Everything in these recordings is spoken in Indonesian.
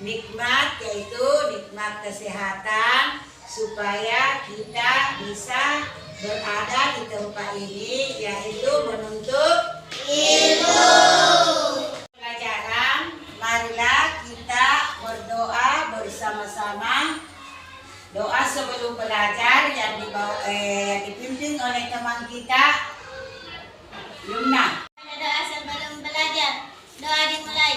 nikmat, yaitu nikmat kesehatan, supaya kita bisa berada di tempat ini, yaitu menuntut ilmu. Pelajaran, marilah kita berdoa bersama-sama. Doa sebelum belajar yang dipimpin oleh teman kita, Yumna. Doa sebelum belajar. Doa dimulai.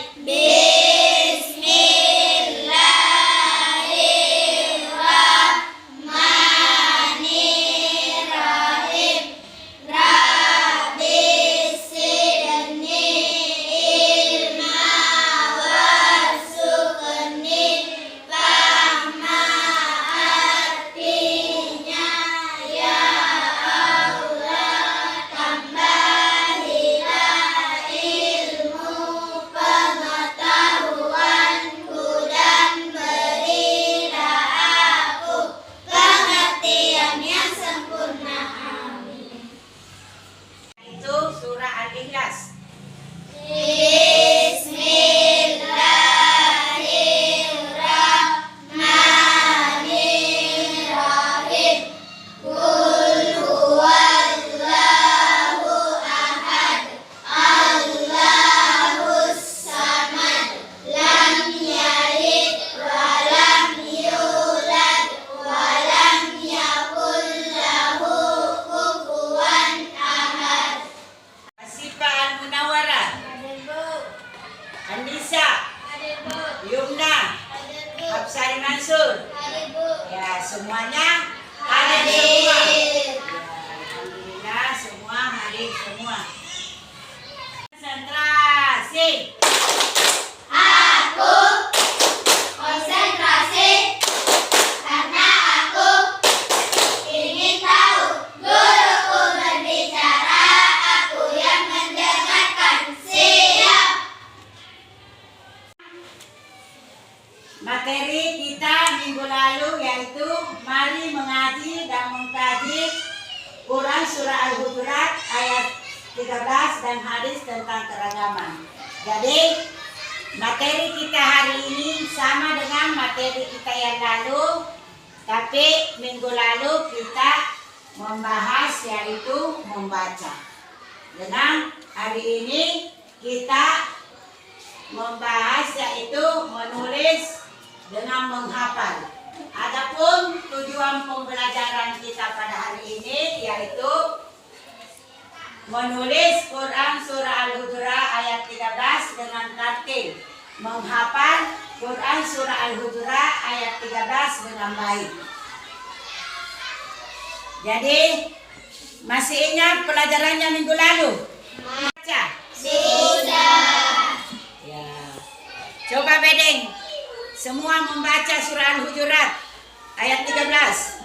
Ya, semuanya hadir semua. Ya, alhamdulillah semua hadir semua. Konsentrasi. Aku konsentrasi karena aku ingin tahu guruku berbicara, aku yang mendengarkan. Siap. Materi kita minggu lalu yaitu mari mengaji dan mengkaji Quran Surah Al-Hujurat ayat 13 dan hadis tentang keragaman. Jadi materi kita hari ini sama dengan materi kita yang lalu, tapi minggu lalu kita membahas yaitu membaca. Dengan hari ini kita membahas yaitu menulis dengan menghafal. Adapun tujuan pembelajaran kita pada hari ini yaitu menulis Quran Surah Al-Hujurat ayat 13 dengan tartil, menghafal Quran Surah Al-Hujurat ayat 13 dengan baik. Jadi masih ingat pelajarannya minggu lalu? Baca. Sudah. Ya. Coba Bedeng, semua membaca surah Al-Hujurat ayat 13.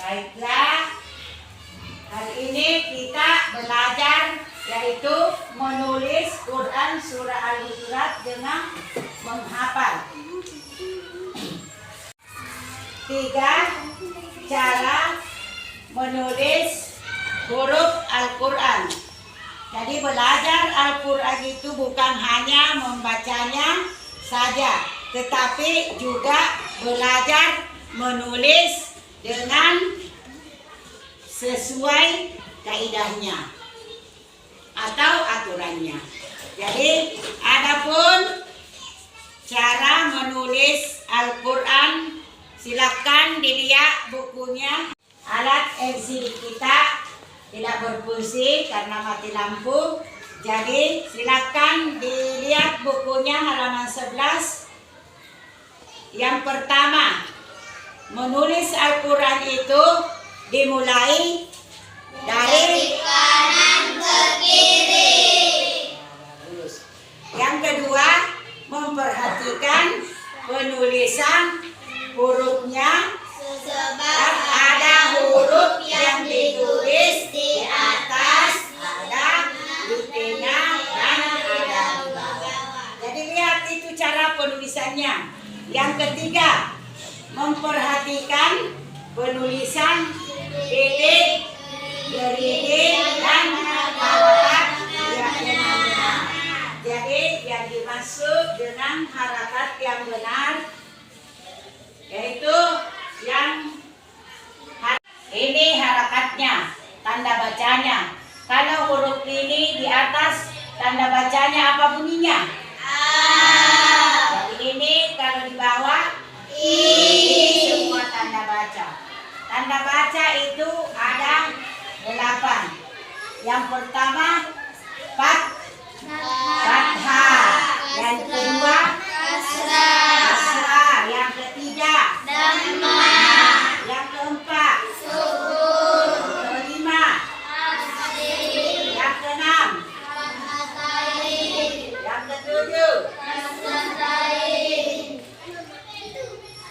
Baiklah, hari ini kita belajar yaitu menulis Quran Surah Al-Hujurat dengan menghafal. 3 cara menulis huruf Al-Quran. Jadi belajar Al-Quran itu bukan hanya membacanya saja, tetapi juga belajar menulis dengan sesuai kaidahnya atau aturannya. Jadi adapun cara menulis Al-Quran, silakan dilihat bukunya. Alat LCD kita tidak berfungsi karena mati lampu. Jadi silakan dilihat bukunya halaman 11. Yang pertama, menulis Al-Quran itu dimulai dari kanan ke kiri. Yang kedua, memperhatikan penulisan hurufnya. Sebab Ada huruf yang ditulis di atas, ada di tengah, dan ada di bawah. Jadi lihat itu cara penulisannya. Yang ketiga, memperhatikan penulisan titik, gerigi, dan harakat yang benar. Jadi yang dimaksud dengan harakat yang benar yaitu yang ini harakatnya, tanda bacanya. Kalau huruf ini di atas, tanda bacanya apa bunyinya? Jadi ini kalau di bawah, ini semua tanda baca. Tanda baca itu ada 8. Yang pertama, fathah. Yang kedua, kasrah. Yang ketiga, yang keempat, yang kelima, yang keenam, yang ketujuh,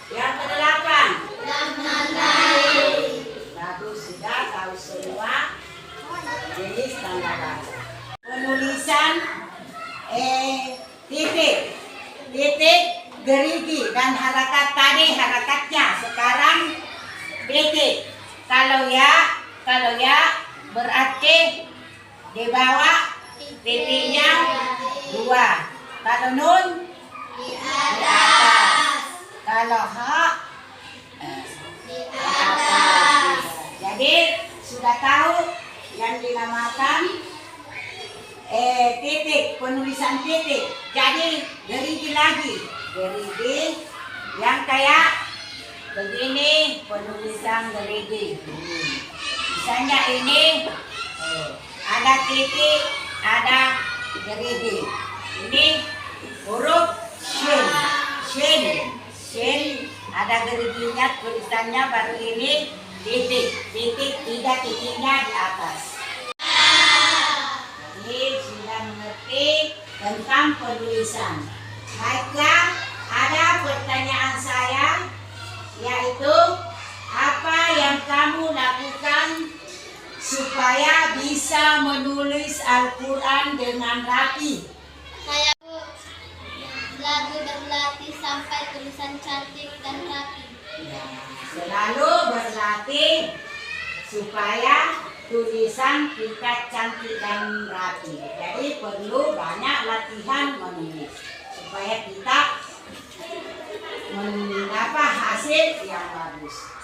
yang kedelapan. Bagus, sudah tahu semua jenis tanda baca. Penulisan titik, gerigi, dan harakat tadi harakatnya. Sekarang titik. Kalau ya berarti di bawah titiknya 2. Kalau nun di atas. Kalau ha di atas. Jadi sudah tahu yang dinamakan titik, penulisan titik. Jadi gerigi lagi, gerigi yang kayak begini, penulisan gerigi. Misalnya ini ada titik, ada gerigi. Ini huruf shin, ada geriginya, tulisannya baru ini titik, tidak titiknya di atas. Jadi sudah mengerti tentang penulisan. Baiklah, ada pertanyaan saya, yaitu apa yang kamu lakukan supaya bisa menulis Al-Quran dengan rapi? Saya berlatih sampai tulisan cantik dan rapi. Selalu berlatih supaya tulisan kita cantik dan rapi. Jadi perlu banyak latihan menulis supaya kita mendapat hasil yang bagus.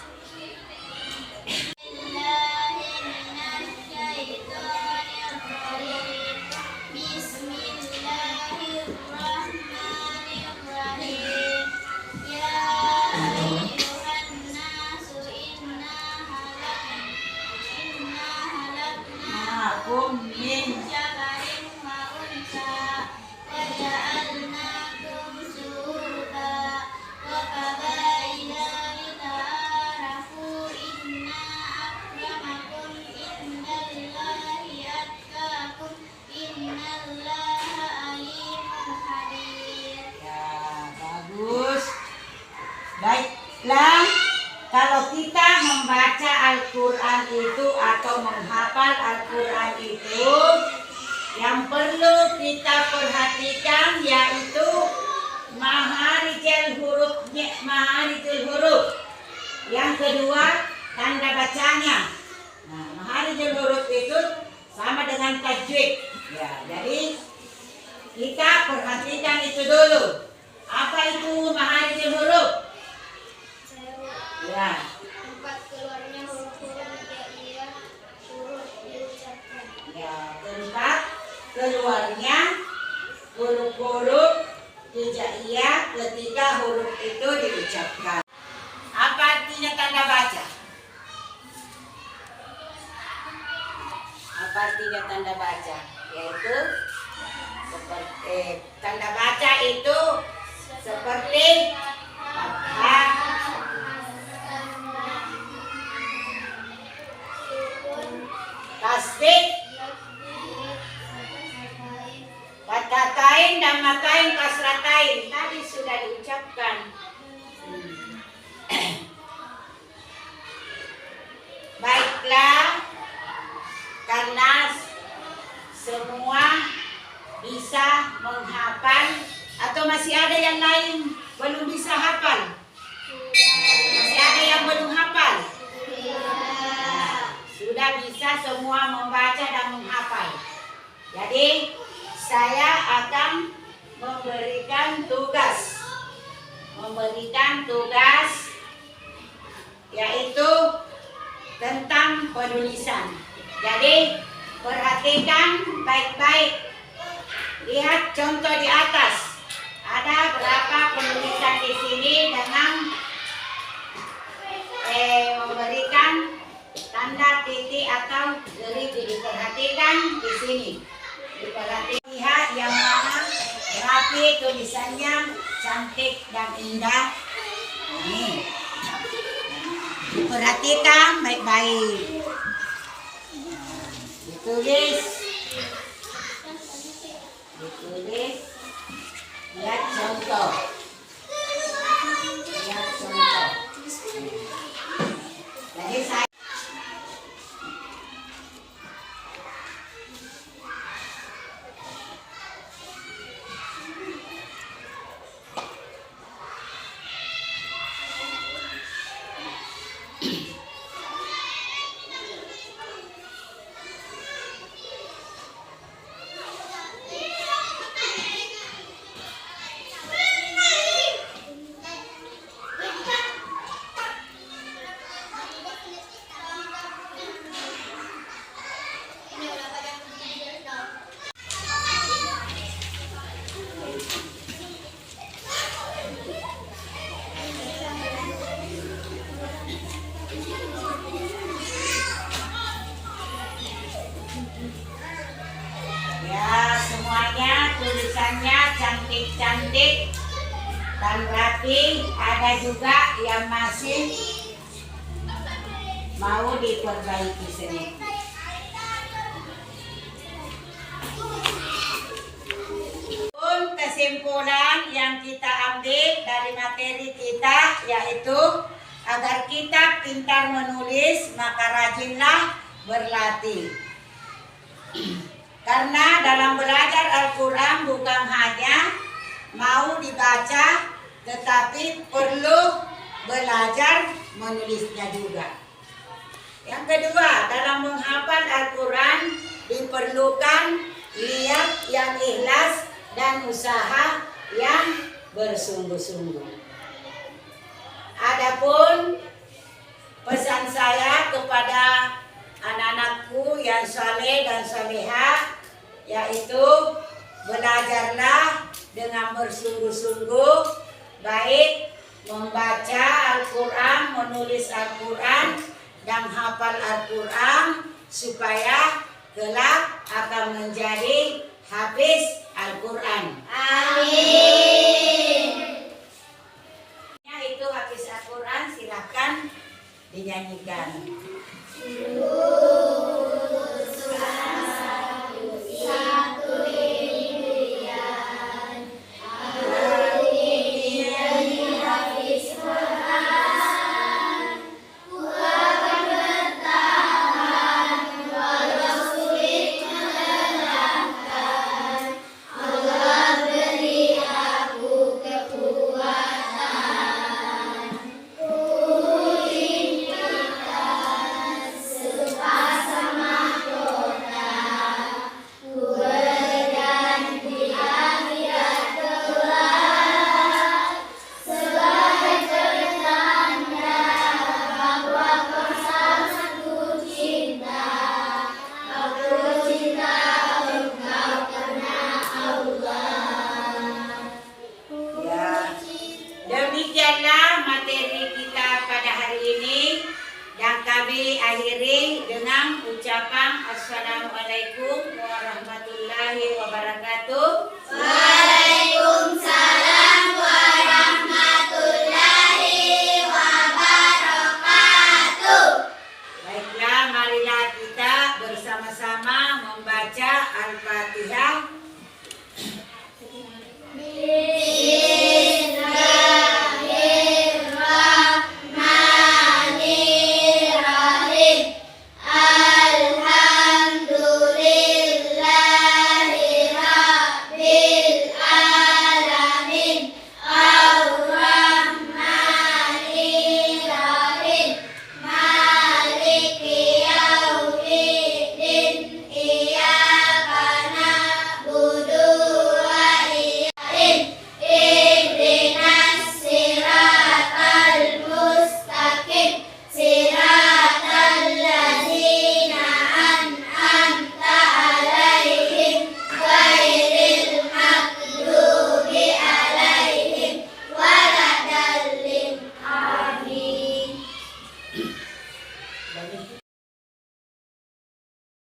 Baiklah, kalau kita membaca Al-Quran itu atau menghafal Al-Quran itu, yang perlu kita perhatikan yaitu maharijul huruf. Yang kedua, tanda bacanya. Nah, maharijul huruf itu sama dengan tajwid. Ya, jadi kita perhatikan itu dulu. Apa itu maharijul huruf? Ya. Tempat keluarnya huruf-huruf hijaiyah, huruf diucapkan. Ya, tempat keluarnya huruf-huruf hijaiyah ketika huruf itu diucapkan. Apa artinya tanda baca? tanda baca, yaitu seperti tanda baca itu seperti fathah, tasdid, fathatain, dhammatain, kasratain. Tadi sudah diucapkan. Baiklah, karena semua bisa menghafal, atau masih ada yang lain belum bisa hafal? Masih ada yang belum hafal? Sudah bisa semua membaca dan menghafal. Jadi saya akan memberikan tugas, yaitu tentang penulisan. Jadi perhatikan baik-baik. Lihat contoh di atas. Ada berapa penulisan di sini dengan memberikan tanda titik atau garis. Diperhatikan di sini. Diperhatikan, lihat yang mana rapi tulisannya, cantik dan indah. Ini. Perhatikan baik-baik. Ditulis. Lihat contoh. Jadi saya tulisannya cantik-cantik dan rapi. Ada juga yang masih mau diperbaiki sedikit. Kesimpulan yang kita ambil dari materi kita yaitu agar kita pintar menulis, maka rajinlah berlatih. Karena dalam belajar Al-Quran bukan hanya mau dibaca, tetapi perlu belajar menulisnya juga. Yang kedua, dalam menghafal Al-Quran diperlukan niat yang ikhlas dan usaha yang bersungguh-sungguh. Adapun pesan saya kepada anak-anakku yang saleh dan salehah, yaitu belajarlah dengan bersungguh-sungguh, baik membaca Al-Quran, menulis Al-Quran, dan hafal Al-Quran, supaya kelak akan menjadi hafiz Al-Quran. Amin. Itu hafiz Al-Quran, silakan dinyanyikan. Akhiri dengan ucapan ucapan Assalamualaikum warahmatullahi wabarakatuh.